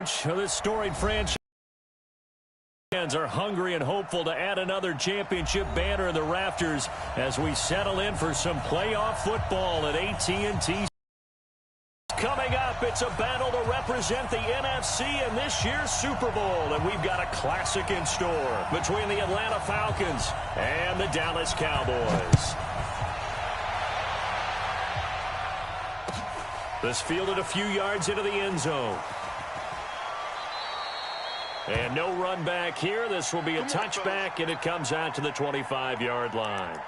This storied franchise are hungry and hopeful to add another championship banner in the rafters as we settle in for some playoff football at AT&T. Coming up, it's a battle to represent the NFC in this year's Super Bowl, and we've got a classic in store between the Atlanta Falcons and the Dallas Cowboys. This fielded a few yards into the end zone. And no run back here. This will be a touchback, and it comes out to the 25-yard line.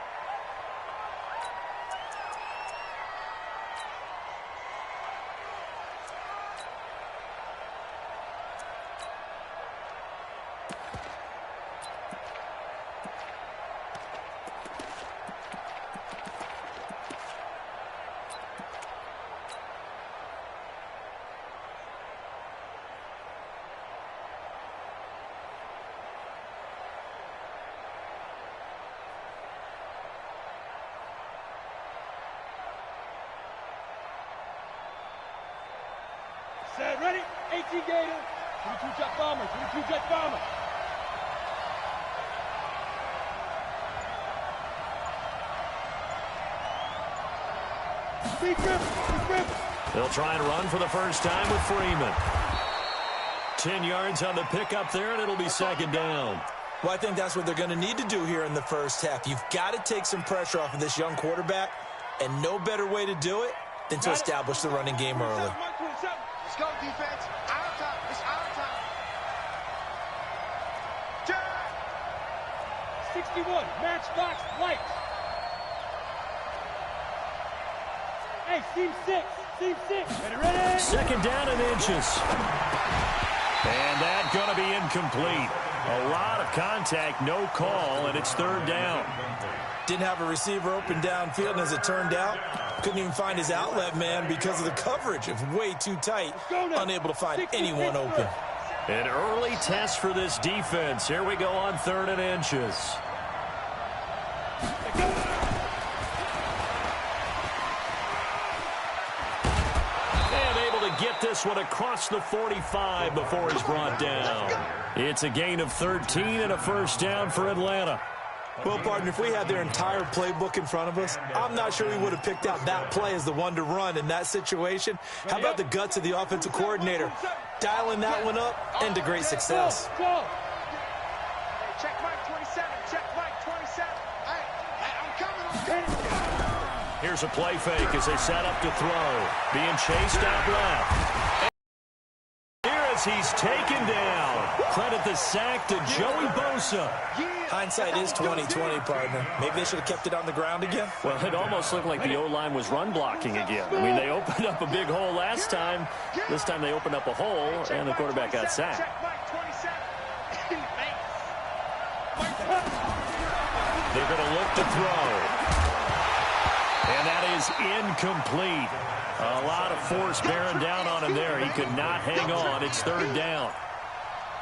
Set, ready? 18 Gator. 22 Jet Bomber. 22 Jet Bomber. Speed grip. They'll try and run for the first time with Freeman. 10 yards on the pickup there, and it'll be second down. Well, I think that's what they're going to need to do here in the first half. You've got to take some pressure off of this young quarterback, and no better way to do it than to establish the running game early. Let's go, defense. Our time. It's our time. 61. Matchbox lights. Hey, seam 6. Seam 6. Ready? Second down and inches. And that's going to be incomplete. A lot of contact, no call, and it's third down. Didn't have a receiver open downfield, and as it turned out, couldn't even find his outlet man because of the coverage. It was way too tight, unable to find anyone open. An early test for this defense. Here we go on third and inches. And able to get this one across the 45 before he's brought down. It's a gain of 13 and a first down for Atlanta. Well, partner, if we had their entire playbook in front of us, I'm not sure we would have picked out that play as the one to run in that situation. How about the guts of the offensive coordinator? Dialing that one up into great success. Check Mike 27. Check Mike 27. Hey, I'm coming. Here's a play fake as they set up to throw. Being chased out left. Here as he's taken down. Credit the sack to Joey Bosa. Hindsight is 20/20, partner. Maybe they should have kept it on the ground again. Well, it almost looked like the O-line was run blocking again. I mean, they opened up a big hole last time. This time they opened up a hole, and the quarterback got sacked. They're going to look to throw. And that is incomplete. A lot of force bearing down on him there. He could not hang on. It's third down.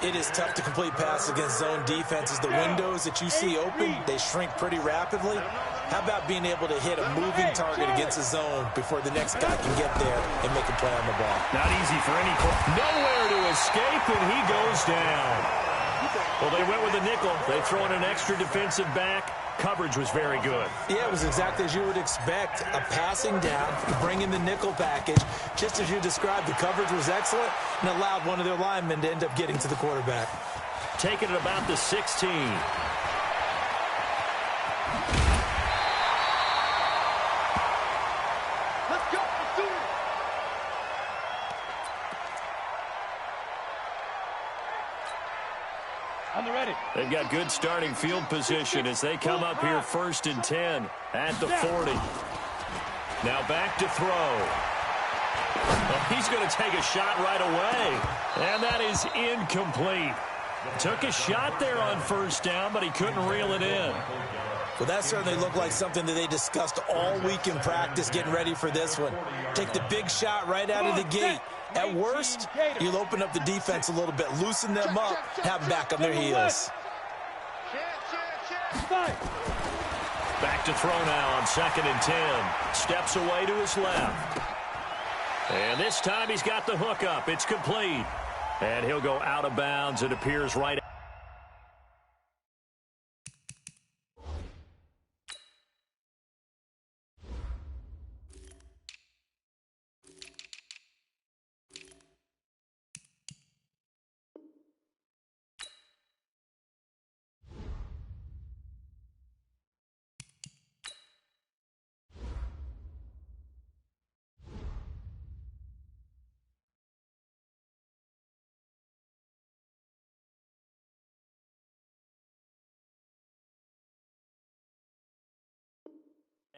It is tough to complete passes against zone defenses. The windows that you see open, they shrink pretty rapidly. How about being able to hit a moving target against a zone before the next guy can get there and make a play on the ball? Not easy for any. Nowhere to escape, and he goes down. Well, they went with a nickel. They throw in an extra defensive back. Coverage was very good. Yeah, it was exactly as you would expect. A passing down to bring in the nickel package. Just as you described, the coverage was excellent and allowed one of their linemen to end up getting to the quarterback. Taking it about the 16. Let's go. Let's do it. On the ready. They've got good starting field position as they come up here first and 10 at the 40. Now back to throw. Well, he's going to take a shot right away. And that is incomplete. Took a shot there on first down, but he couldn't reel it in. Well, that certainly looked like something that they discussed all week in practice getting ready for this one. Take the big shot right out of the gate. At worst, you'll open up the defense a little bit, loosen them up, have them back on their heels. Back to throw now on second and 10. Steps away to his left. And this time he's got the hook up. It's complete. And he'll go out of bounds. It appears right.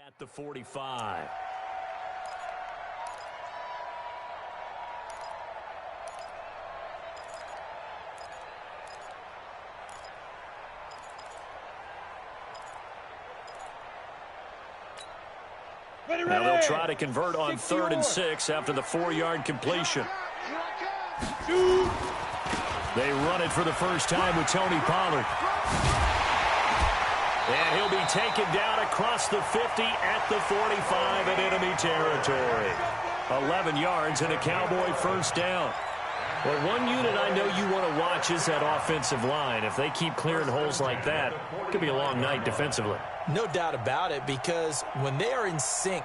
At the 45. Now they'll try to convert on 3rd and 6 after the 4-yard completion. They run it for the first time with Tony Pollard. And he'll be taken down across the 50 at the 45 in enemy territory. 11 yards and a Cowboy first down. Well, one unit I know you want to watch is that offensive line. If they keep clearing holes like that, it could be a long night defensively. No doubt about it, because when they are in sync,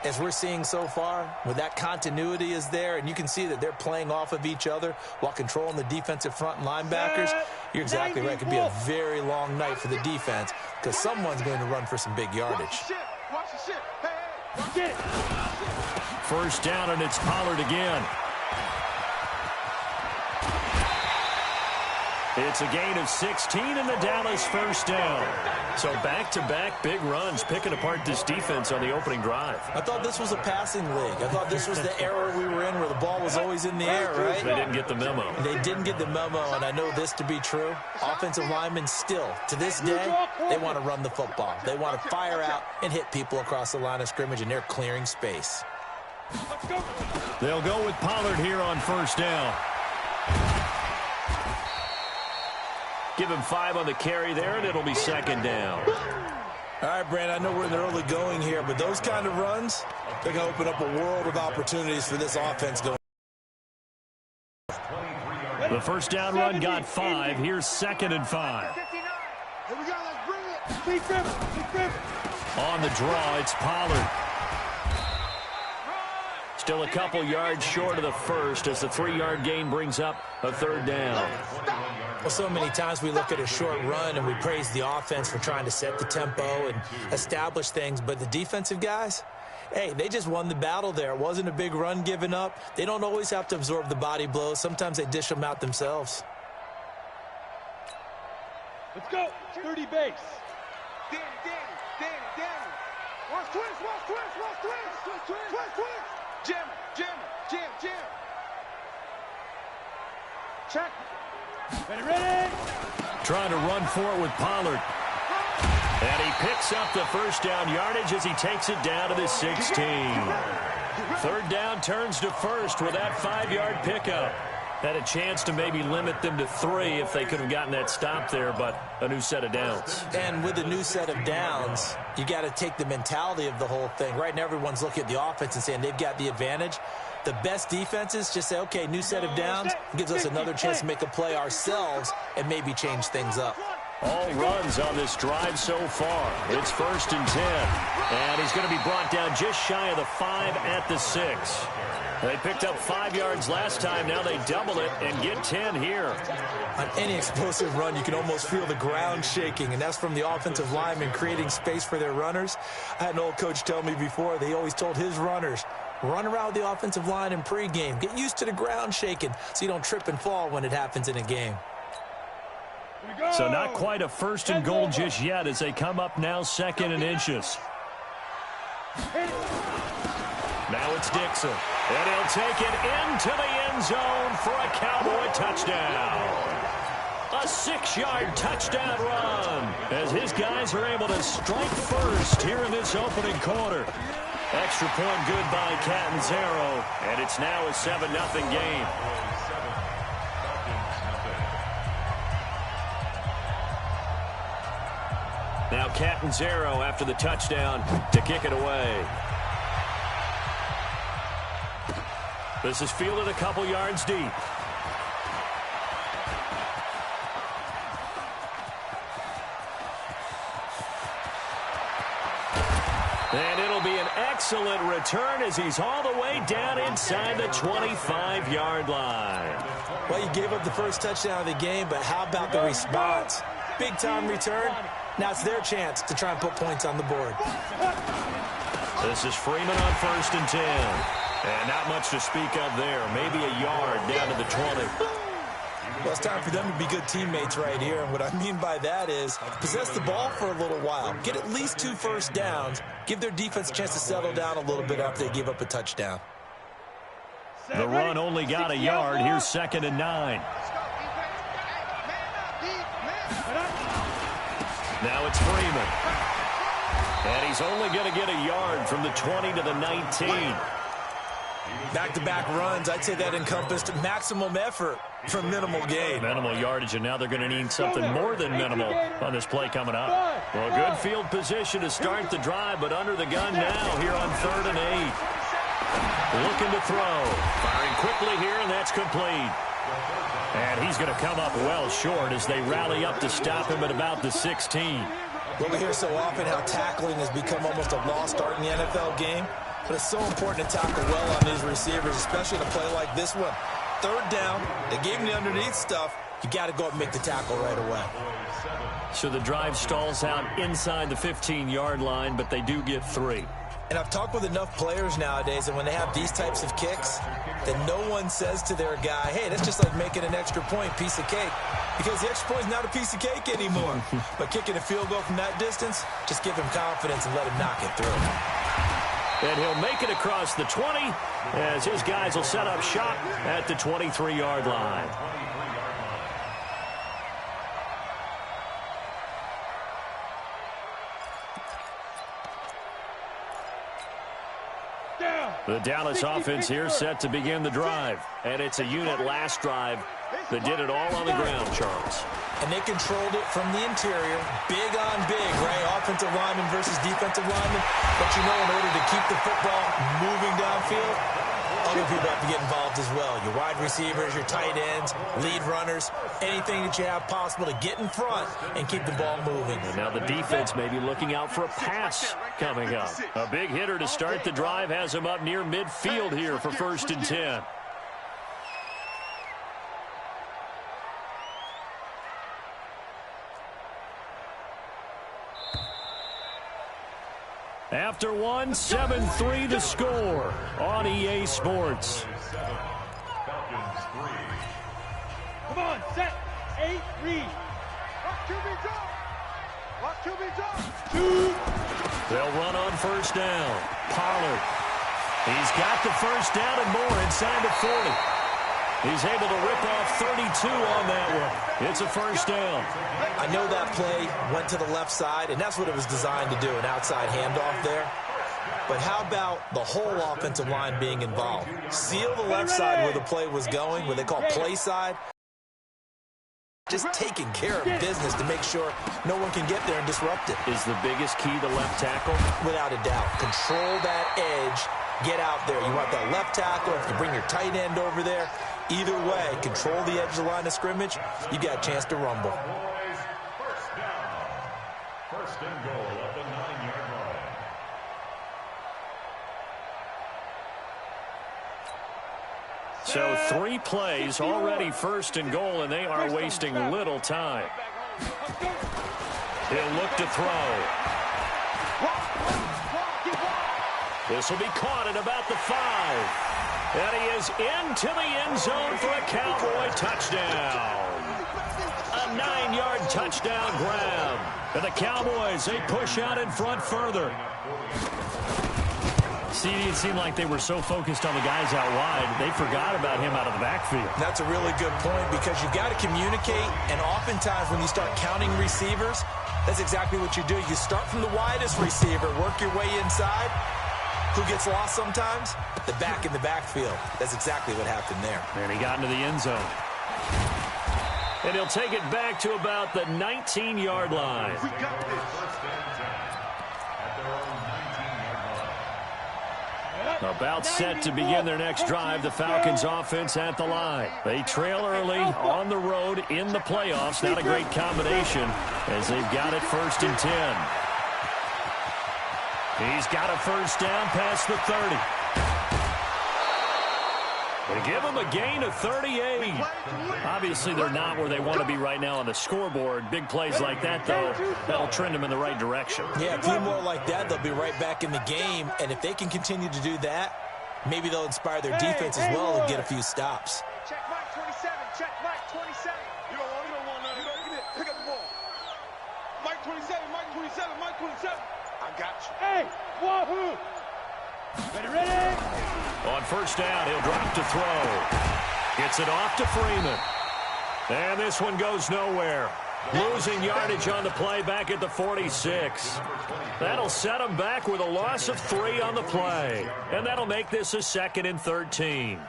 as we're seeing so far, when that continuity is there, and you can see that they're playing off of each other while controlling the defensive front linebackers, you're exactly right. It could be a very long night for the defense because someone's going to run for some big yardage. First down, and it's Pollard again. It's a gain of 16 and the Dallas first down. So back-to-back big runs picking apart this defense on the opening drive. I thought this was a passing league. I thought this was the era we were in where the ball was always in the air, right? They didn't get the memo. They didn't get the memo, and I know this to be true. Offensive linemen still, to this day, they want to run the football. They want to fire out and hit people across the line of scrimmage, and they're clearing space. They'll go with Pollard here on first down. Give him 5 on the carry there, and it'll be second down. All right, Brand, I know we're in the early going here, but those kind of runs, they're going to open up a world of opportunities for this offense going. The first down run got 5. Here's 2nd and 5. Here we go, let's bring it. On the draw, it's Pollard. Still a couple yards short of the first as the 3-yard gain brings up a 3rd down. Well, so many times we look at a short run and we praise the offense for trying to set the tempo and establish things, but the defensive guys, hey, they just won the battle there. It wasn't a big run given up. They don't always have to absorb the body blows. Sometimes they dish them out themselves. Let's go. 30 base. Danny. Watch twist. Jam. Check. Ready. Trying to run for it with Pollard. And he picks up the first down yardage as he takes it down to the 16. 3rd down turns to first with that 5-yard pickup. Had a chance to maybe limit them to 3 if they could have gotten that stop there, but a new set of downs. And with a new set of downs, you got to take the mentality of the whole thing. Right now, everyone's looking at the offense and saying they've got the advantage. The best defenses just say, okay, new set of downs, gives us another chance to make a play ourselves and maybe change things up. All runs on this drive so far. It's 1st and 10. And he's going to be brought down just shy of the 5 at the 6. They picked up 5 yards last time. Now they double it and get 10 here. On any explosive run, you can almost feel the ground shaking, and that's from the offensive linemen creating space for their runners. I had an old coach tell me before, they always told his runners, run around the offensive line in pregame. Get used to the ground shaking so you don't trip and fall when it happens in a game. So not quite a 1st and goal just yet as they come up now 2nd and inches. Now it's Dixon. And he'll take it into the end zone for a Cowboy touchdown. A 6-yard touchdown run as his guys are able to strike first here in this opening quarter. Extra point good by Catanzaro, and it's now a 7-0 game. Now Catanzaro after the touchdown to kick it away. This is fielded a couple yards deep. And it'll be an excellent return as he's all the way down inside the 25-yard line. Well, you gave up the first touchdown of the game, but how about the response? Big-time return. Now it's their chance to try and put points on the board. This is Freeman on 1st and 10. And not much to speak of there. Maybe a yard down to the 20. Well, it's time for them to be good teammates right here. And what I mean by that is possess the ball for a little while. Get at least 2 first downs. Give their defense a chance to settle down a little bit after they give up a touchdown. The run only got a yard. Here's 2nd and 9. Now it's Freeman. And he's only going to get a yard from the 20 to the 19. Back-to-back runs, I'd say that encompassed maximum effort for minimal gain. Minimal yardage, and now they're going to need something more than minimal on this play coming up. Well, good field position to start the drive, but under the gun now here on 3rd and 8. Looking to throw. Firing quickly here, and that's complete. And he's going to come up well short as they rally up to stop him at about the 16. Well, we hear so often how tackling has become almost a lost art in the NFL game. But it's so important to tackle well on these receivers, especially in a play like this one. 3rd down, they gave him the underneath stuff. You got to go up and make the tackle right away. So the drive stalls out inside the 15-yard line, but they do get 3. And I've talked with enough players nowadays, and when they have these types of kicks, then no one says to their guy, hey, that's just like making an extra point, piece of cake. Because the extra point is not a piece of cake anymore. But kicking a field goal from that distance, just give him confidence and let him knock it through. And he'll make it across the 20 as his guys will set up shop at the 23-yard line. The Dallas offense here set to begin the drive. And it's a unit last drive that did it all on the ground, Charles. And they controlled it from the interior. Big on big, right? Offensive lineman versus defensive lineman. But you know, in order to keep the football moving downfield, other people have to get involved as well. Your wide receivers, your tight ends, lead runners, anything that you have possible to get in front and keep the ball moving. And now the defense may be looking out for a pass coming up. A big hitter to start the drive has him up near midfield here for 1st and 10. After 1, 7-3 to score on EA Sports. Come on, set, 8, read. Watch QB drop. Watch QB drop. 2. They'll run on 1st down. Pollard. He's got the 1st down and more inside the 40. He's able to rip off 32 on that one. It's a 1st down. I know that play went to the left side, and that's what it was designed to do, an outside handoff there. But how about the whole offensive line being involved? Seal the left side where the play was going, what they call play side. Just taking care of business to make sure no one can get there and disrupt it. Is the biggest key the left tackle? Without a doubt. Control that edge. Get out there. You want that left tackle. If you bring your tight end over there, either way, control the edge of the line of scrimmage, you got a chance to rumble. 1st down. 1st and goal at the 9-yard line. So 3 plays already 1st and goal, and they are wasting little time. He'll look to throw. This will be caught at about the 5. And he is into the end zone for a Cowboy touchdown. A 9-yard touchdown grab. And the Cowboys, they push out in front further. See, it seemed like they were so focused on the guys out wide, they forgot about him out of the backfield. That's a really good point because you've got to communicate, and oftentimes when you start counting receivers, that's exactly what you do. You start from the widest receiver, work your way inside. Who gets lost sometimes? The back in the backfield. That's exactly what happened there. And he got into the end zone. And he'll take it back to about the 19-yard line. We got this. About set to begin their next drive, the Falcons offense at the line. They trail early on the road in the playoffs. Not a great combination as they've got it 1st and 10. He's got a first down past the 30. They give him a gain of 38. Obviously, they're not where they want to be right now on the scoreboard. Big plays like that, though, that'll trend them in the right direction. Yeah, a few more like that, they'll be right back in the game. And if they can continue to do that, maybe they'll inspire their defense as well and get a few stops. Check Mike 27. Check Mike 27. You don't want none. Pick up the ball. Mike 27, Mike 27, Mike 27. I got you. Hey, wahoo! Ready? On first down, he'll drop to throw. Gets it off to Freeman. And this one goes nowhere. Losing yardage on the play back at the 46. That'll set him back with a loss of 3 on the play. And that'll make this a 2nd and 13.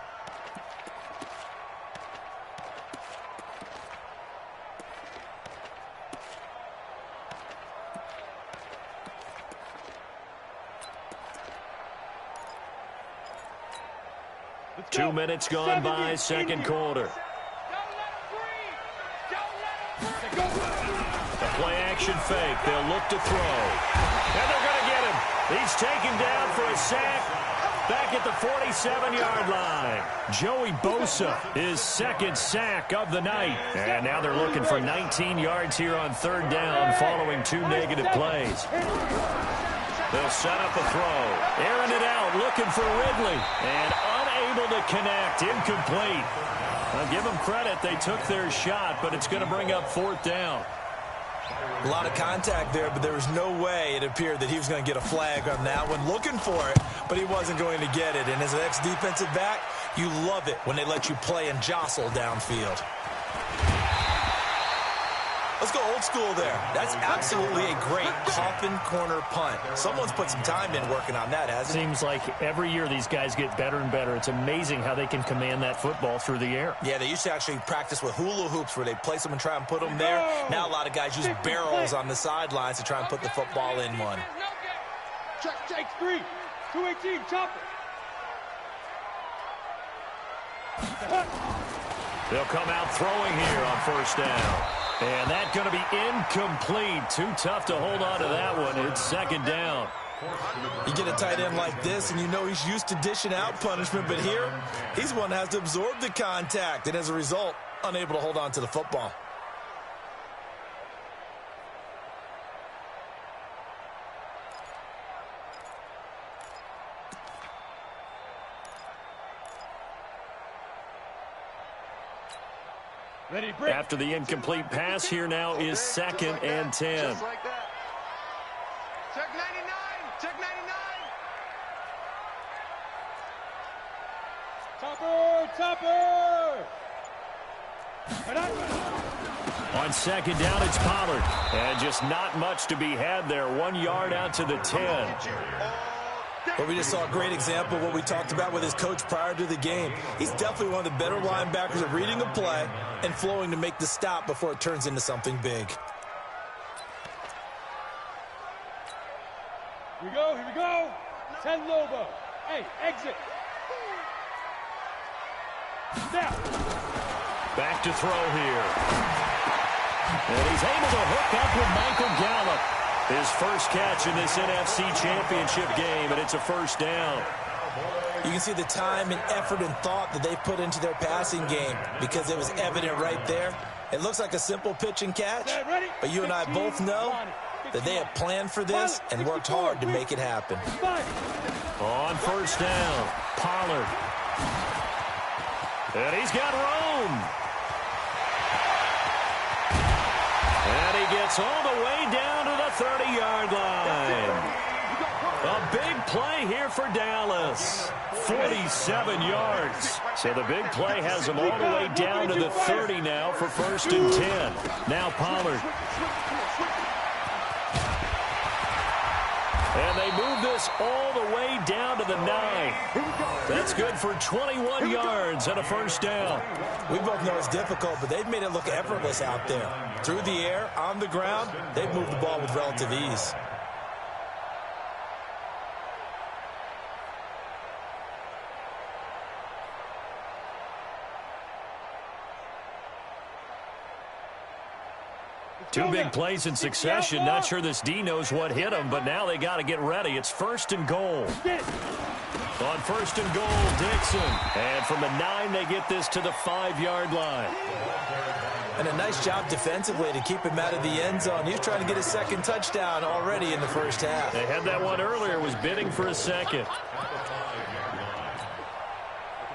Let's 2 minutes gone by, second quarter. A play-action fake. They'll look to throw. And they're going to get him. He's taken down for a sack back at the 47-yard line. Joey Bosa, his 2nd sack of the night. And now they're looking for 19 yards here on 3rd down following 2 negative plays. They'll set up a throw. Airing it out, looking for Ridley. And unable to connect. Incomplete. I'll give them credit. They took their shot, but it's going to bring up 4th down. A lot of contact there, but there was no way it appeared that he was going to get a flag on that one. Looking for it, but he wasn't going to get it. And as an ex-defensive back, you love it when they let you play and jostle downfield. Let's go old school there. That's absolutely a great coffin corner punt. Someone's put some time in working on that, hasn't it? Seems like every year these guys get better and better. It's amazing how they can command that football through the air. Yeah, they used to actually practice with hula hoops where they place them and try and put them there. Now a lot of guys use barrels on the sidelines to try and put the football in one. Check 3. 218, chopper. They'll come out throwing here on first down. And that's going to be incomplete. Too tough to hold on to that one. It's 2nd down. You get a tight end like this, and you know he's used to dishing out punishment, but here, he's one that has to absorb the contact, and as a result, unable to hold on to the football. Ready, break. After the incomplete pass, here now is 2nd and 10. Just like that. Check 99. Check 99. Chopper. On 2nd down, it's Pollard. And just not much to be had there. 1 yard out to the 10. But we just saw a great example of what we talked about with his coach prior to the game. He's definitely one of the better linebackers at reading a play and flowing to make the stop before it turns into something big. Here we go. 10 Lobo. Hey, exit. Now. Back to throw here. And he's able to hook up with Michael Gallup. His first catch in this NFC Championship game, and it's a first down. You can see the time and effort and thought that they put into their passing game because it was evident right there. It looks like a simple pitch and catch, but you and I both know that they have planned for this and worked hard to make it happen. On first down, Pollard. And he's got room. And he gets all the way down to the 30-yard line. A big play here for Dallas. 47 yards. So the big play has them all the way down to the 30 now for 1st and 10. Now Pollard. And they move this all the way down to the 9. That's good for 21 yards and a first down. We both know it's difficult, but they've made it look effortless out there. Through the air, on the ground, they've moved the ball with relative ease. Two big plays in succession. Not sure this D knows what hit him, but now they got to get ready. It's 1st and goal. On 1st and goal, Dixon. And from the 9, they get this to the 5-yard line. And a nice job defensively to keep him out of the end zone. He's trying to get his 2nd touchdown already in the first half. They had that one earlier, was bidding for a 2nd.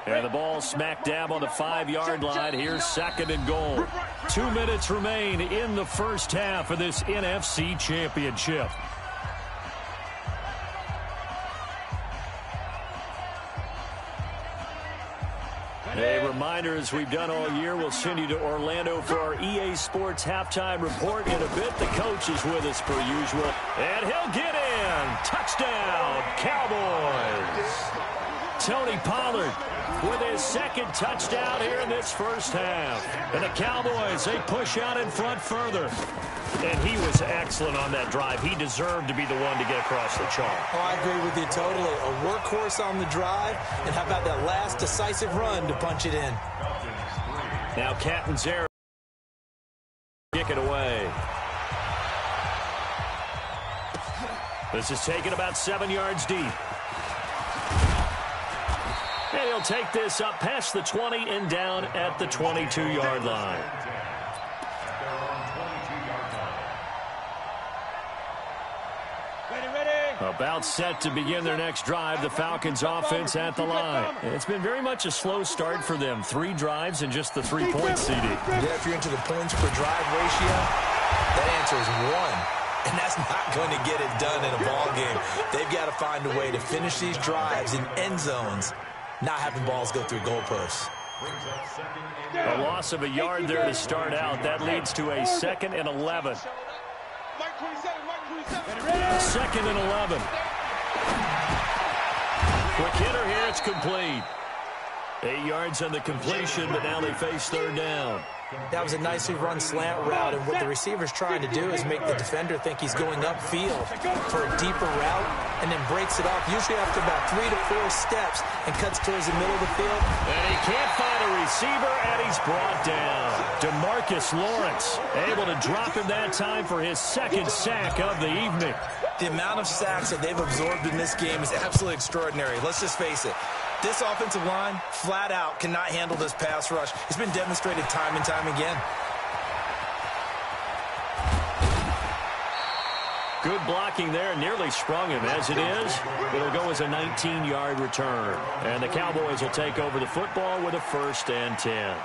And the ball smack dab on the 5-yard line. Here's 2nd and goal. 2 minutes remain in the first half of this NFC Championship. A reminder, as we've done all year, we'll send you to Orlando for our EA Sports halftime report in a bit. The coach is with us per usual, and he'll get in. Touchdown, Cowboys. Tony Pollard with his 2nd touchdown here in this first half. And the Cowboys, they push out in front further. And he was excellent on that drive. He deserved to be the one to get across the chalk. Oh, I agree with you totally. A workhorse on the drive. And how about that last decisive run to punch it in? Now Captain Zara kick it away. This is taken about 7 yards deep. And he'll take this up past the 20 and down at the 22-yard line. About set to begin their next drive. The Falcons offense at the line. It's been very much a slow start for them. 3 drives and just the 3-point CD. Yeah, if you're into the points per drive ratio, that answer is 1. And that's not going to get it done in a ball game. They've got to find a way to finish these drives in end zones, not having balls go through goalposts. A loss of a yard there to start out. That leads to a 2nd and 11. Mike 27, Mike 27. 2nd and 11. Quick hitter here, it's complete. 8 yards on the completion, but now they face 3rd down. That was a nicely run slant route, and what the receiver's trying to do is make the defender think he's going upfield for a deeper route, and then breaks it off, usually after about 3 to 4 steps, and cuts towards the middle of the field. And he can't find a receiver, and he's brought down. DeMarcus Lawrence able to drop him that time for his 2nd sack of the evening. The amount of sacks that they've absorbed in this game is absolutely extraordinary. Let's just face it. This offensive line, flat out, cannot handle this pass rush. It's been demonstrated time and time again. Good blocking there, nearly sprung him. As it is, it'll go as a 19-yard return. And the Cowboys will take over the football with a 1st and 10.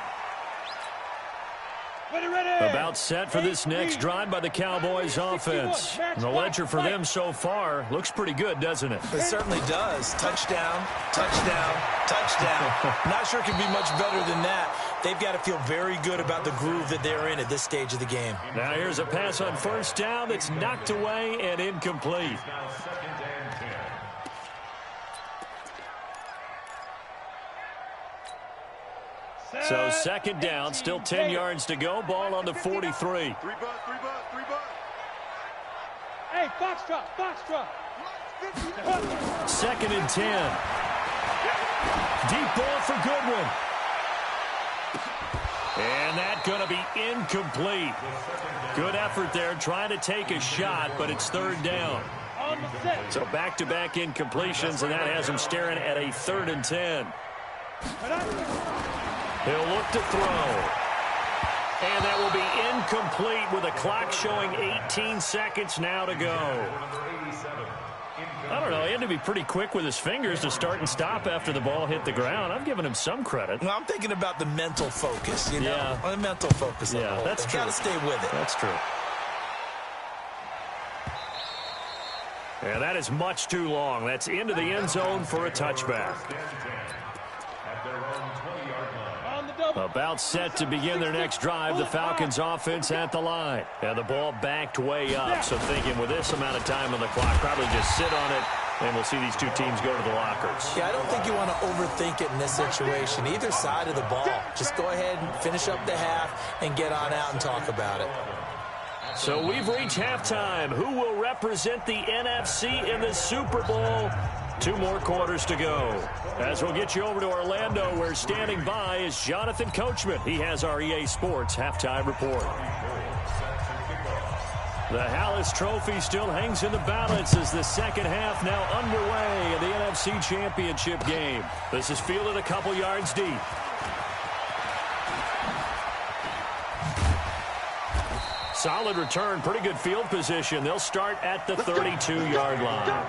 About set for this next drive by the Cowboys offense. And the ledger for them so far looks pretty good, doesn't it? It certainly does. Touchdown, touchdown, touchdown. Not sure it can be much better than that. They've got to feel very good about the groove that they're in at this stage of the game. Now here's a pass on 1st down that's knocked away and incomplete. So 2nd down, still 10 yards to go. Ball on the 43. 3 butt. Hey, Foxtrot. 2nd and 10. Deep ball for Goodwin. And that's going to be incomplete. Good effort there, trying to take a shot, but it's 3rd down. So back-to-back incompletions, and that has him staring at a 3rd and 10. He'll look to throw. And that will be incomplete with the clock showing 18 seconds now to go. I don't know. He had to be pretty quick with his fingers to start and stop after the ball hit the ground. I'm giving him some credit. Well, I'm thinking about the mental focus, you know? Yeah. The mental focus. Yeah, that's true. Got to stay with it. That's true. And that is much too long. That's into the end zone for a touchback. About set to begin their next drive. The Falcons offense at the line. And the ball backed way up. So thinking with this amount of time on the clock, probably just sit on it, and we'll see these two teams go to the lockers. Yeah, I don't think you want to overthink it in this situation. Either side of the ball. Just go ahead and finish up the half and get on out and talk about it. So we've reached halftime. Who will represent the NFC in the Super Bowl? 2 more quarters to go. As we'll get you over to Orlando, where standing by is Jonathan Coachman. He has our EA Sports halftime report. The Hallis Trophy still hangs in the balance as the second half now underway in the NFC Championship game. This is fielded a couple yards deep. Solid return, pretty good field position. They'll start at the 32-yard line.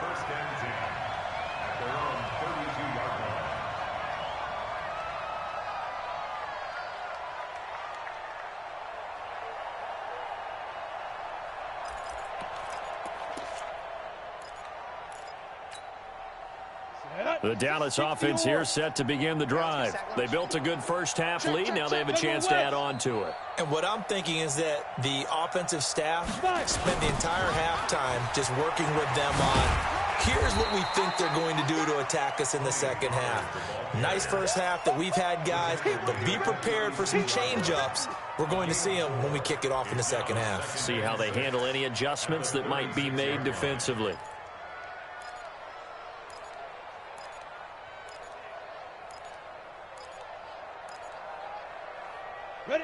The Dallas offense here set to begin the drive. They built a good first-half lead. Now they have a chance to add on to it. And what I'm thinking is that the offensive staff spent the entire halftime just working with them on, here's what we think they're going to do to attack us in the second half. Nice first half that we've had, guys, but be prepared for some change-ups. We're going to see them when we kick it off in the second half. See how they handle any adjustments that might be made defensively.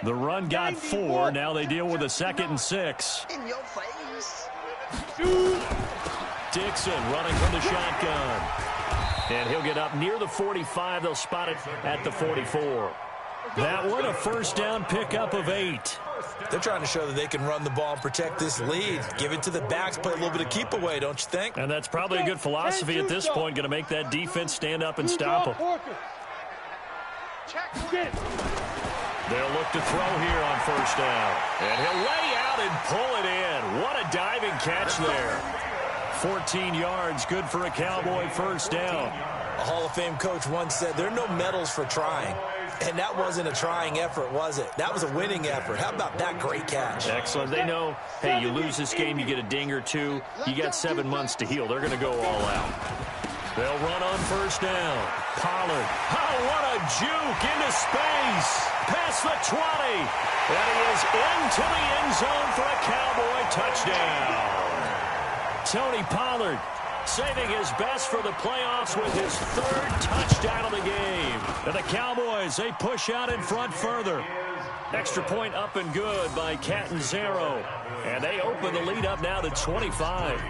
The run got 4. Now they deal with a 2nd and 6. In your face. Dixon running from the shotgun. And he'll get up near the 45. They'll spot it at the 44. That one, a first down pickup of 8. They're trying to show that they can run the ball and protect this lead. Give it to the backs, play a little bit of keep away, don't you think? And that's probably a good philosophy at this point, going to make that defense stand up and stop them. They'll look to throw here on first down. And he'll lay out and pull it in. What a diving catch there. 14 yards, good for a Cowboy first down. A Hall of Fame coach once said there are no medals for trying. And that wasn't a trying effort, was it? That was a winning effort. How about that great catch? Excellent. They know, hey, you lose this game, you get a ding or two. You got 7 months to heal. They're going to go all out. They'll run on first down. Pollard. Oh, what a juke into space. Past the 20. And he is into the end zone for a Cowboy touchdown. Tony Pollard saving his best for the playoffs with his 3rd touchdown of the game. And the Cowboys, they push out in front further. Extra point up and good by Catanzaro. And they open the lead up now to 25.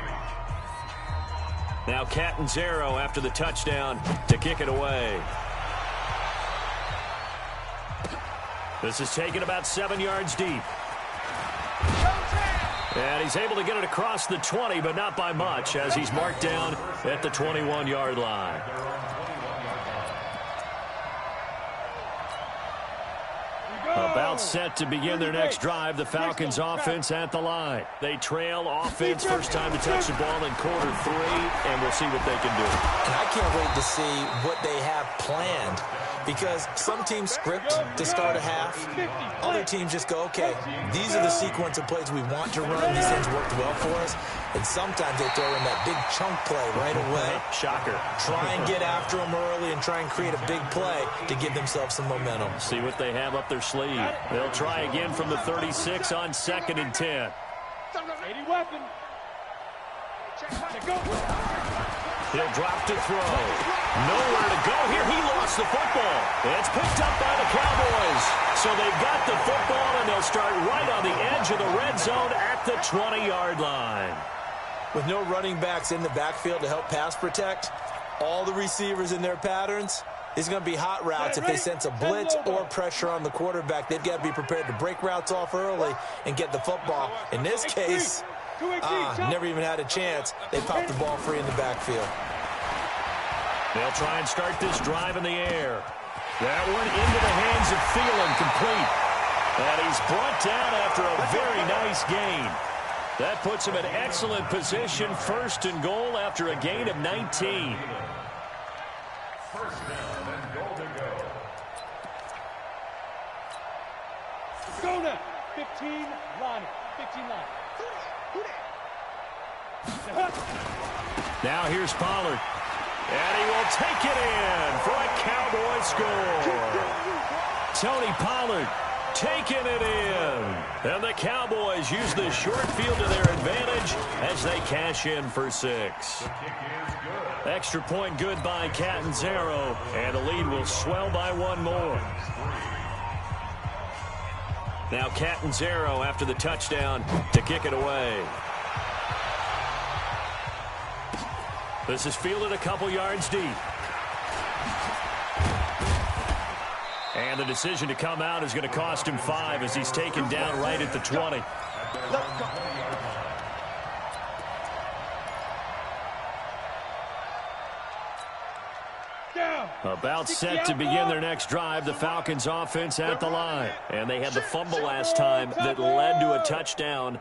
Now Catanzaro after the touchdown to kick it away. This is taken about 7 yards deep. And he's able to get it across the 20, but not by much, as he's marked down at the 21-yard line. About set to begin their next drive. The Falcons offense at the line. They trail offense, first time to touch the ball in quarter 3, and we'll see what they can do. And I can't wait to see what they have planned, because some teams script to start a half. Other teams just go, okay, these are the sequence of plays we want to run. These things worked well for us. And sometimes they throw in that big chunk play right away. Shocker. Try and get after them early and try and create a big play to give themselves some momentum. See what they have up their sleeve. They'll try again from the 36 on 2nd and 10. 80 weapon. He'll drop to throw. Nowhere to go here. He lost the football. It's picked up by the Cowboys. So they've got the football, and they'll start right on the edge of the red zone at the 20-yard line. With no running backs in the backfield to help pass protect, all the receivers in their patterns, it's going to be hot routes. If they sense a blitz or pressure on the quarterback, they've got to be prepared to break routes off early and get the football. In this case, never even had a chance. They popped the ball free in the backfield. They'll try and start this drive in the air. That one into the hands of Thielen, complete. And he's brought down after a very nice gain. That puts him in excellent position, 1st and goal after a gain of 19. First down and goal to go. Go now. 15 line. 15 line. Now here's Pollard. And he will take it in for a Cowboy score. Tony Pollard taking it in. And the Cowboys use the short field to their advantage as they cash in for 6. The kick is good. Extra point good by Catanzaro. And the lead will swell by 1 more. Now Catanzaro after the touchdown to kick it away. This is fielded a couple yards deep. And the decision to come out is going to cost him 5 as he's taken down right at the 20. Let's go. About set to begin their next drive, the Falcons offense at the line. And they had the fumble last time that led to a touchdown.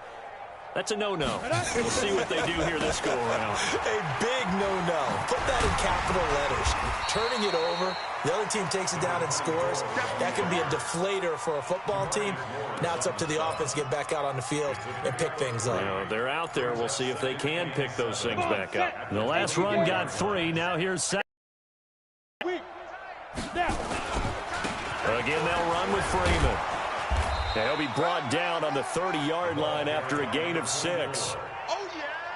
That's a no-no. We'll see what they do here this go-around. A big no-no. Put that in capital letters. Turning it over, the other team takes it down and scores. That can be a deflator for a football team. Now it's up to the offense to get back out on the field and pick things up. Well, they're out there. We'll see if they can pick those things back up. The last run got 3. Now here's 7. Again, they'll run with Freeman. And he'll be brought down on the 30-yard line after a gain of 6.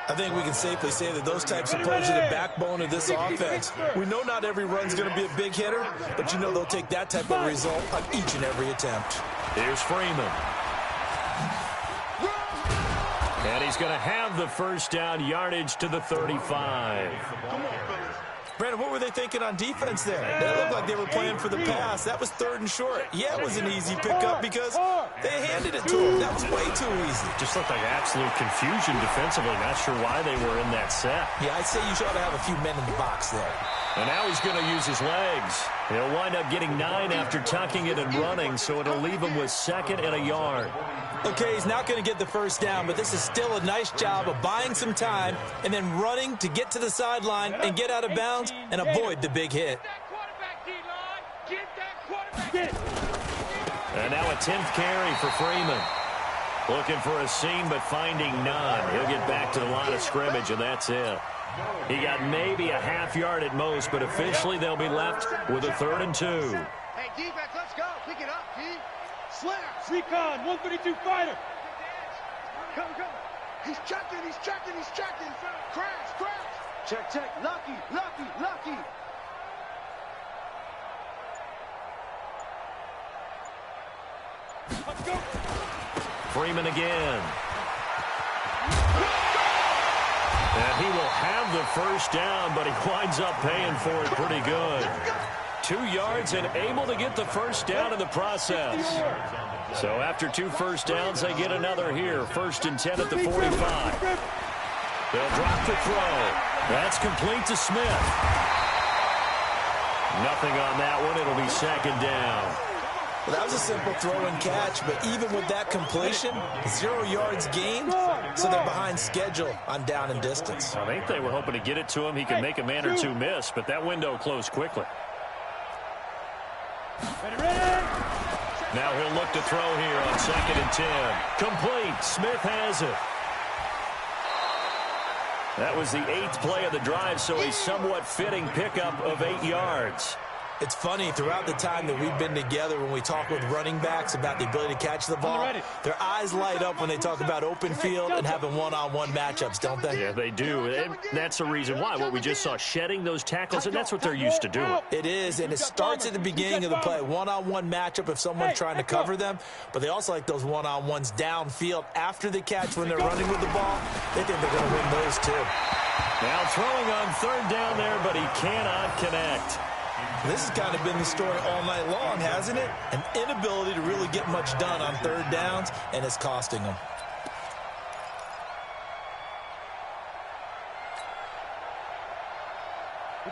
I think we can safely say that those types of plays are the backbone of this offense. We know not every run's going to be a big hitter, but you know they'll take that type of result on each and every attempt. Here's Freeman. And he's going to have the first down, yardage to the 35. Brandon, what were they thinking on defense there? They looked like they were playing for the pass. That was 3rd and short. Yeah, it was an easy pickup because they handed it to him. That was way too easy. Just looked like absolute confusion defensively. Not sure why they were in that set. Yeah, I'd say you should have a few men in the box there. And now he's going to use his legs. He'll wind up getting 9 after tucking it and running, so it'll leave him with 2nd and a yard. Okay, he's not going to get the first down, but this is still a nice job of buying some time and then running to get to the sideline and get out of bounds and avoid the big hit. And now a 10th carry for Freeman. Looking for a seam, but finding none. He'll get back to the line of scrimmage, and that's it. He got maybe a half yard at most, but officially they'll be left with a 3rd and 2. Hey, defense, let's go. Pick it up, D. Slam. Recon, 132 fighter. Come. He's checking. Crash. Check. Lucky. Let's go. Freeman again. And he will have the first down, but he winds up paying for it pretty good. 2 yards and able to get the first down in the process. So after 2 first downs, they get another here. 1st and 10 at the 45. They'll drop the throw. That's complete to Smith. Nothing on that one. It'll be 2nd down. Well, that was a simple throw and catch, but even with that completion, 0 yards gained, so they're behind schedule on down and distance. I think they were hoping to get it to him. He can make a man or 2 miss, but that window closed quickly. Ready. Now he'll look to throw here on 2nd and 10. Complete. Smith has it. That was the 8th play of the drive, so a somewhat fitting pickup of 8 yards. It's funny, throughout the time that we've been together, when we talk with running backs about the ability to catch the ball, their eyes light up when they talk about open field and having one-on-one matchups, don't they? Yeah, they do. And that's the reason why. What we just saw, shedding those tackles, and that's what they're used to doing. It is, and it starts at the beginning of the play. One-on-one matchup if someone's trying to cover them, but they also like those one-on-ones downfield after the catch when they're running with the ball. They think they're going to win those too. Now throwing on 3rd down there, but he cannot connect. This has kind of been the story all night long, hasn't it? An inability to really get much done on 3rd downs, and it's costing them.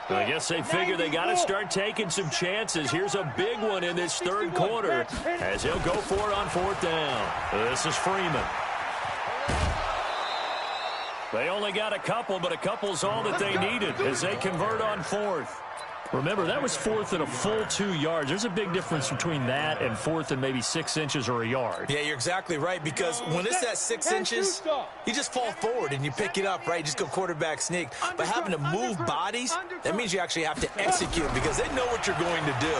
I guess they figure they got to start taking some chances. Here's a big one in this 3rd quarter as he'll go for it on 4th down. This is Freeman. They only got a couple, but a couple's all that they needed as they convert on 4th. Remember, that was 4th and a full 2 yards. There's a big difference between that and 4th and maybe 6 inches or a yard. Yeah, you're exactly right, because when it's at 6 inches, you just fall forward and you pick it up, right? You just go quarterback sneak. But having to move bodies, that means you actually have to execute because they know what you're going to do.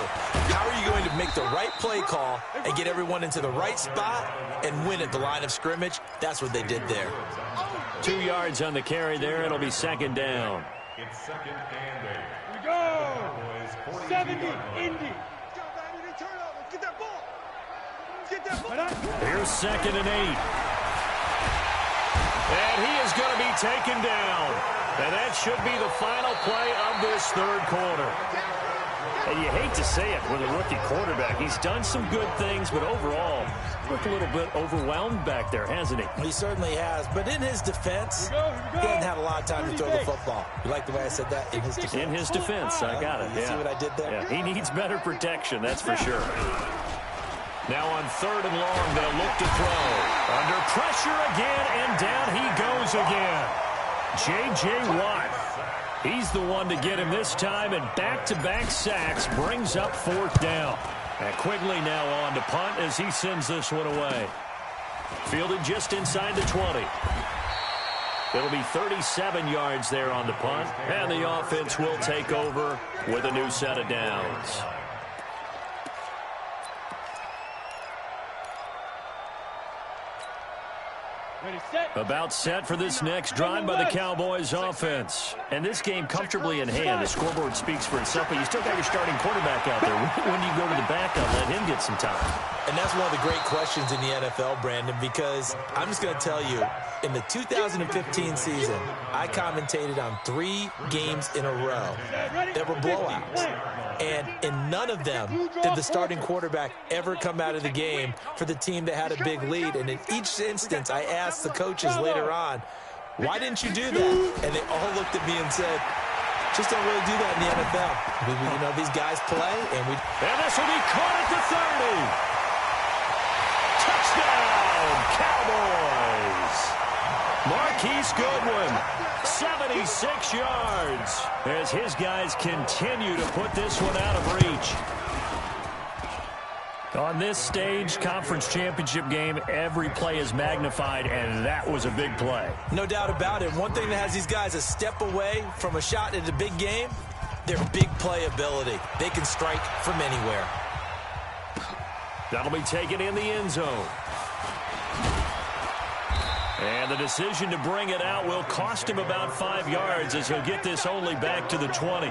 How are you going to make the right play call and get everyone into the right spot and win at the line of scrimmage? That's what they did there. 2 yards on the carry there. It'll be 2nd down. It's 2nd and 8. Go! 70, Indy. Get that ball. Get Here's 2nd and 8. And he is going to be taken down. And that should be the final play of this third quarter. And you hate to say it with a rookie quarterback. He's done some good things, but overall, looked a little bit overwhelmed back there, hasn't he? He certainly has. But in his defense, he hasn't had a lot of time to throw the football. You like the way I said that? In his defense. In his defense. I got it. You see what I did there? Yeah, he needs better protection, that's for sure. Now on 3rd and long, they'll look to throw. Under pressure again, and down he goes again. J.J. Watt. He's the one to get him this time, and back-to-back sacks brings up 4th down. And Quigley now on to punt as he sends this one away. Fielded just inside the 20. It'll be 37 yards there on the punt, and the offense will take over with a new set of downs. About set for this next drive by the Cowboys offense. And this game comfortably in hand. The scoreboard speaks for itself, but you still got your starting quarterback out there. When do you go to the backup, let him get some time? And that's one of the great questions in the NFL, Brandon, because I'm just going to tell you, in the 2015 season, I commentated on 3 games in a row that were blowouts. And in none of them did the starting quarterback ever come out of the game for the team that had a big lead. And in each instance, I asked the coaches later on, why didn't you do that? And they all looked at me and said, just don't really do that in the NFL. You know, these guys play, and this will be caught at the 30. Touchdown, Cowboys! Marquise Goodwin, 76 yards, as his guys continue to put this one out of reach. On this stage, conference championship game, every play is magnified, and that was a big play. No doubt about it. One thing that has these guys a step away from a shot at a big game, their big play ability. They can strike from anywhere. That'll be taken in the end zone. And the decision to bring it out will cost him about 5 yards as he'll get this only back to the 20.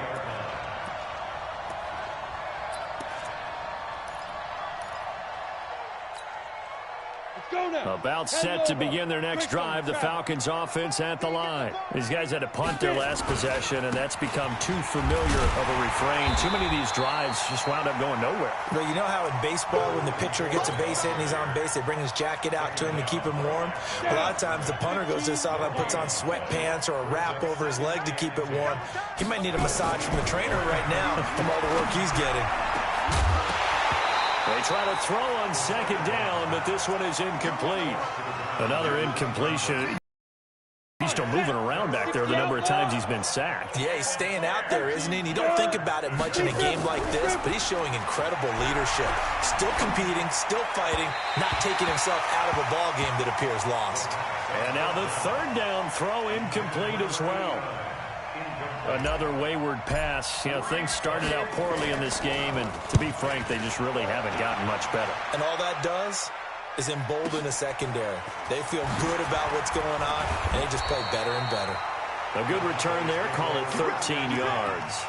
About set to begin their next drive, the Falcons offense at the line. These guys had to punt their last possession, and that's become too familiar of a refrain. Too many of these drives just wound up going nowhere. Well, you know how in baseball, when the pitcher gets a base hit and he's on base, they bring his jacket out to him to keep him warm? A lot of times the punter goes to the sideline, puts on sweatpants or a wrap over his leg to keep it warm. He might need a massage from the trainer right now from all the work he's getting. They try to throw on 2nd down, but this one is incomplete. Another incompletion. He's still moving around back there the number of times he's been sacked. Yeah, he's staying out there, isn't he? And you don't think about it much in a game like this, but he's showing incredible leadership. Still competing, still fighting, not taking himself out of a ball game that appears lost. And now the 3rd down throw incomplete as well. Another wayward pass. You know, things started out poorly in this game, and to be frank, they just really haven't gotten much better. And all that does is embolden a secondary. They feel good about what's going on, and they just play better and better. A good return there. Call it 13 yards.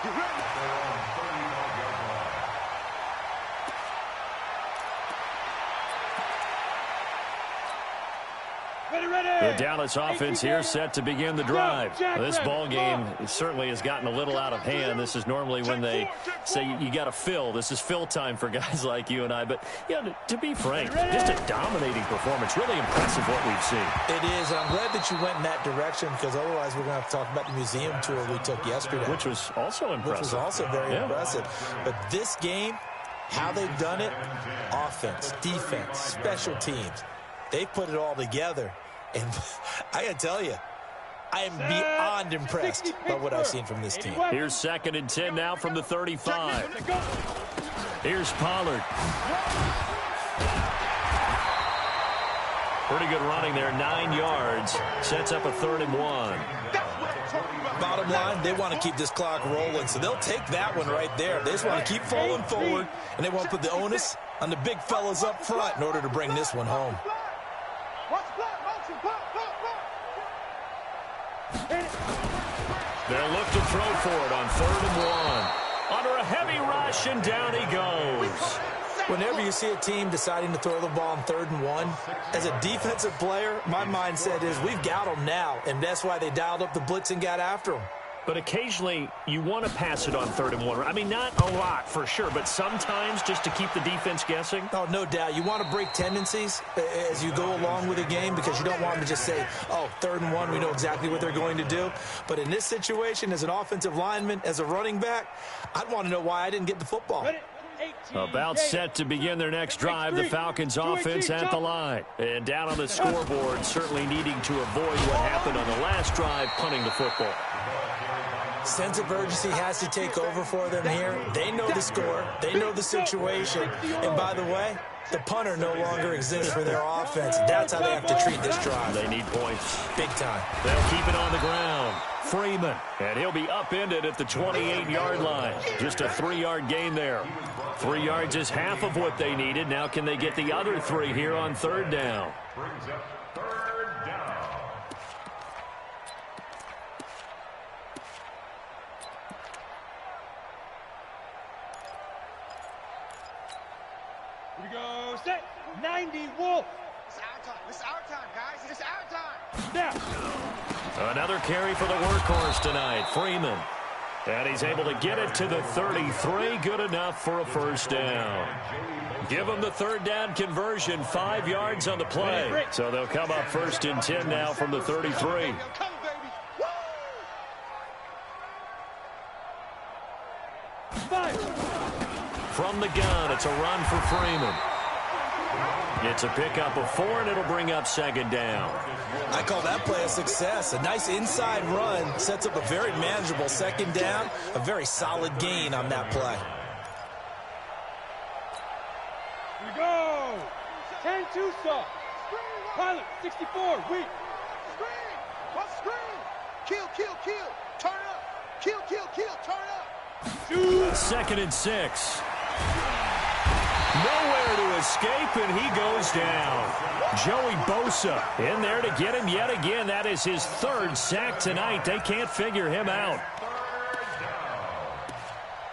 The Dallas offense here set to begin the drive. This ball game certainly has gotten a little out of hand. This is normally when they say you got to fill. This is fill time for guys like you and I. But, you know, to be frank, just a dominating performance. Really impressive what we've seen. It is, and I'm glad that you went in that direction, because otherwise we're going to have to talk about the museum tour we took yesterday. Which was also impressive. Which was also very impressive. But this game, how they've done it, offense, defense, special teams, they put it all together. And I got to tell you, I am beyond impressed by what I've seen from this team. Here's 2nd and 10 now from the 35. Here's Pollard. Pretty good running there, 9 yards. Sets up a 3rd and 1. Bottom line, they want to keep this clock rolling, so they'll take that one right there. They just want to keep falling forward, and they want to put the onus on the big fellas up front in order to bring this one home. They'll look to throw for it on 3rd and 1. Under a heavy rush, and down he goes. Whenever you see a team deciding to throw the ball on 3rd and 1, as a defensive player, my mindset is we've got them now, and that's why they dialed up the blitz and got after them. But occasionally, you want to pass it on 3rd and 1. I mean, not a lot for sure, but sometimes just to keep the defense guessing. Oh, no doubt. You want to break tendencies as you go along with a game because you don't want them to just say, oh, 3rd and 1, we know exactly what they're going to do. But in this situation, as an offensive lineman, as a running back, I'd want to know why I didn't get the football. About set to begin their next drive, the Falcons offense at the line. And down on the scoreboard, certainly needing to avoid what happened on the last drive, punting the football. Sense of urgency has to take over for them here. They know the score. They know the situation. And by the way, the punter no longer exists for their offense. That's how they have to treat this drive. They need points. Big time. They'll keep it on the ground. Freeman. And he'll be upended at the 28-yard line. Just a 3-yard gain there. 3 yards is half of what they needed. Now can they get the other 3 here on 3rd down? Brings up 3rd down. Here we go. Set. 90, Wolf. It's our time. It's our time, guys. It's our time. Snap. Another carry for the workhorse tonight, Freeman. And he's able to get it to the 33. Good enough for a 1st down. Give them the 3rd down conversion. 5 yards on the play. So they'll come up 1st and 10 now from the 33. Come, baby. Woo! Fire. From the gun, it's a run for Freeman. It's a pickup of 4, and it'll bring up 2nd down. I call that play a success. A nice inside run sets up a very manageable 2nd down. A very solid gain on that play. Here we go. 10-2 soft. Pilot, 64, weak. Screen. What screen? Kill, kill, kill. Turn up. Kill, kill, kill. Turn up. Shoot. 2nd and 6. Nowhere to escape, and he goes down. Joey Bosa in there to get him yet again. That is his 3rd sack tonight. They can't figure him out.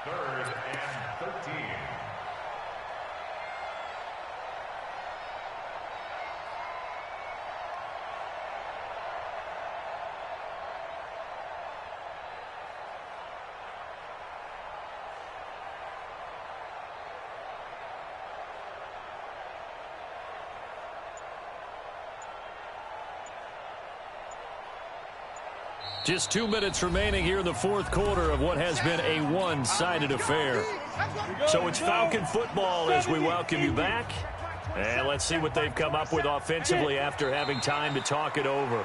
3rd and 13. Just 2 minutes remaining here in the 4th quarter of what has been a one-sided affair. So it's Falcon football as we welcome you back. And let's see what they've come up with offensively after having time to talk it over. The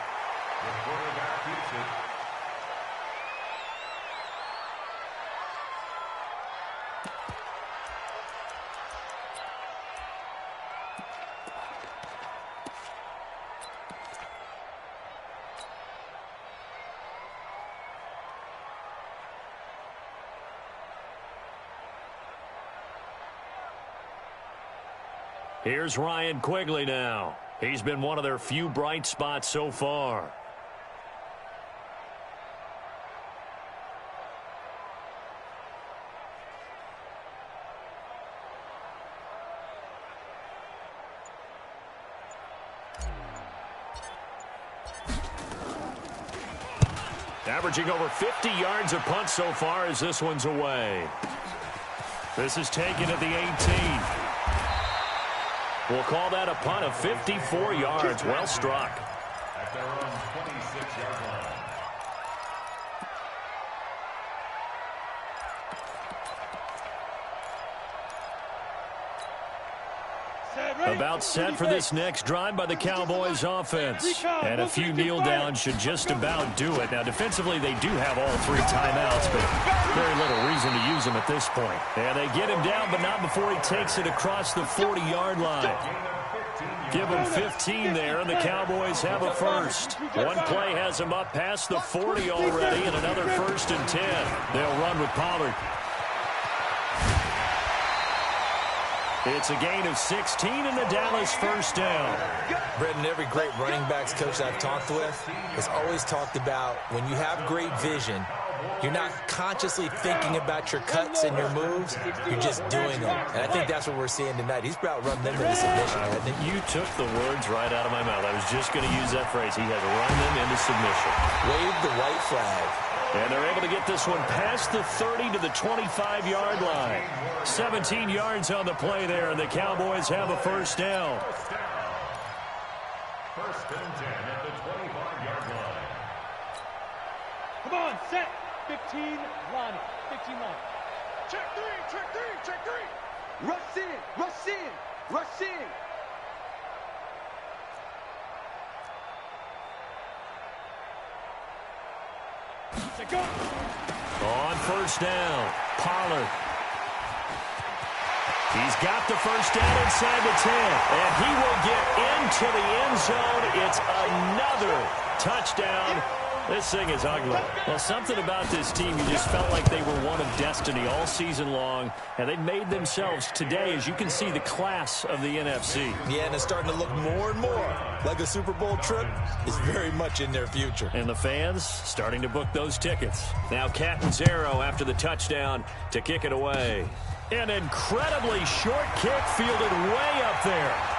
quarterback keeps it. Here's Ryan Quigley now. He's been one of their few bright spots so far. Averaging over 50 yards a punt so far as this one's away. This is taken at the 18. We'll call that a punt of 54 yards. Well struck. At their own 26-yard line. About set for this next drive by the Cowboys offense. And a few kneel downs should just about do it. Now, defensively, they do have all 3 timeouts, but very little reason to use them at this point. And they get him down, but not before he takes it across the 40-yard line. Give him 15 there, and the Cowboys have a 1st. One play has them up past the 40 already, and another 1st and 10. They'll run with Pollard. It's a gain of 16 and the Dallas 1st down. Brendan, every great running backs coach I've talked with has always talked about when you have great vision, You're not consciously thinking about your cuts and your moves. You're just doing them. And I think that's what we're seeing tonight. He's about running them into submission. I think you took the words right out of my mouth. I was just going to use that phrase. He has run them into submission. Wave the white flag. And they're able to get this one past the 30 to the 25-yard line. 17 yards on the play there, and the Cowboys have a first down. First and 10 at the 25-yard line. Come on, set. 15, line. 15 line. Check three, check three, check three. Rush in, rush in, rush in. Go. On first down, Pollard. He's got the first down inside the 10, and he will get into the end zone. It's another touchdown. This thing is ugly. Well, something about this team, you just felt like they were one of destiny all season long, and they made themselves today, as you can see, the class of the NFC. Yeah, and it's starting to look more and more like a Super Bowl trip is very much in their future. And the fans starting to book those tickets. Now Catanzaro after the touchdown to kick it away. An incredibly short kick fielded way up there.